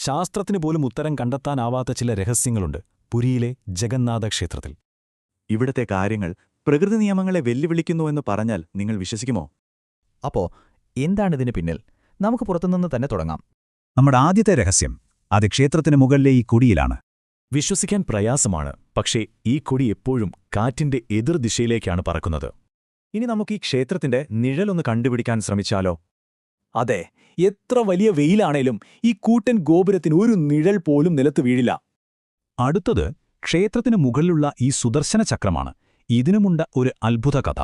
ശാസ്ത്രത്തിന് പോലും ഉത്തരം കണ്ടെത്താനാവാത്ത ചില രഹസ്യങ്ങളുണ്ട് പുരിയിലെ ജഗന്നാഥ ക്ഷേത്രത്തിൽ. ഇവിടത്തെ കാര്യങ്ങൾ പ്രകൃതി നിയമങ്ങളെ വെല്ലുവിളിക്കുന്നുവെന്ന് പറഞ്ഞാൽ നിങ്ങൾ വിശ്വസിക്കുമോ? അപ്പോ എന്താണിതിന് പിന്നിൽ? നമുക്ക് പുറത്തുനിന്ന് തന്നെ തുടങ്ങാം. നമ്മുടെ ആദ്യത്തെ രഹസ്യം അത് ക്ഷേത്രത്തിന് മുകളിലെ ഈ കൊടിയിലാണ്. വിശ്വസിക്കാൻ പ്രയാസമാണ്, പക്ഷേ ഈ കൊടി എപ്പോഴും കാറ്റിന്റെ എതിർദിശയിലേക്കാണ് പറക്കുന്നത്. ഇനി നമുക്ക് ഈ ക്ഷേത്രത്തിന്റെ നിഴലൊന്ന് കണ്ടുപിടിക്കാൻ ശ്രമിച്ചാലോ? അതെ, എത്ര വലിയ വെയിലാണേലും ഈ കൂറ്റൻ ഗോപുരത്തിന് ഒരു നിഴൽ പോലും നിലത്ത് വീഴില്ല. അടുത്തത് ക്ഷേത്രത്തിന് മുകളിലുള്ള ഈ സുദർശന ചക്രമാണ്. ഇതിനുമുണ്ട് ഒരു അത്ഭുത കഥ.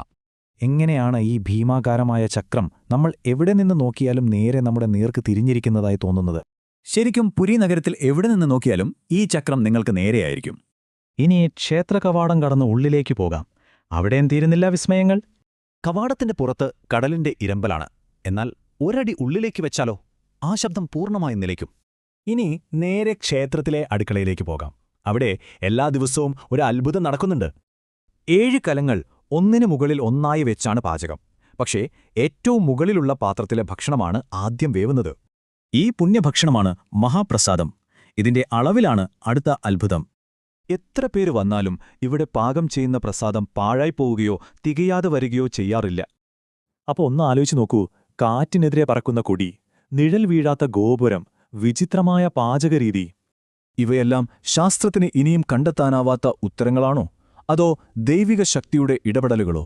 എങ്ങനെയാണ് ഈ ഭീമാകാരമായ ചക്രം നമ്മൾ എവിടെ നിന്ന് നോക്കിയാലും നേരെ നമ്മുടെ നേർക്ക് തിരിഞ്ഞിരിക്കുന്നതായി തോന്നുന്നത്? ശരിക്കും പുരി നഗരത്തിൽ എവിടെ നിന്ന് നോക്കിയാലും ഈ ചക്രം നിങ്ങൾക്ക് നേരെയായിരിക്കും. ഇനി ക്ഷേത്ര കവാടം കടന്ന് ഉള്ളിലേക്ക് പോകാം. അവിടെയും തീരുന്നില്ല വിസ്മയങ്ങൾ. കവാടത്തിന്റെ പുറത്ത് കടലിന്റെ ഇരമ്പലാണ്. എന്നാൽ ഒരടി ഉള്ളിലേക്ക് വെച്ചാലോ ആ ശബ്ദം പൂർണ്ണമായും നിലയ്ക്കും. ഇനി നേരെ ക്ഷേത്രത്തിലെ അടുക്കളയിലേക്ക് പോകാം. അവിടെ എല്ലാ ദിവസവും ഒരു അത്ഭുതം നടക്കുന്നുണ്ട്. 7 കലങ്ങൾ ഒന്നിനു മുകളിൽ ഒന്നായി വെച്ചാണ് പാചകം. പക്ഷേ ഏറ്റവും മുകളിലുള്ള പാത്രത്തിലെ ഭക്ഷണമാണ് ആദ്യം വേവുന്നത്. ഈ പുണ്യഭക്ഷണമാണ് മഹാപ്രസാദം. ഇതിന്റെ അളവിലാണ് അടുത്ത അത്ഭുതം. എത്ര പേര് വന്നാലും ഇവിടെ പാകം ചെയ്യുന്ന പ്രസാദം പാഴായിപ്പോവുകയോ തികയാതെ വരികയോ ചെയ്യാറില്ല. അപ്പോൾ ഒന്ന് ആലോചിച്ച് നോക്കൂ, കാറ്റിനെതിരെ പറക്കുന്ന കൊടി, നിഴൽ വീഴാത്ത ഗോപുരം, വിചിത്രമായ പാചകരീതി. ഇവയെല്ലാം ശാസ്ത്രത്തിന് ഇനിയും കണ്ടെത്താനാവാത്ത ഉത്തരങ്ങളാണോ? അതോ ദൈവിക ശക്തിയുടെ ഇടപെടലുകളോ?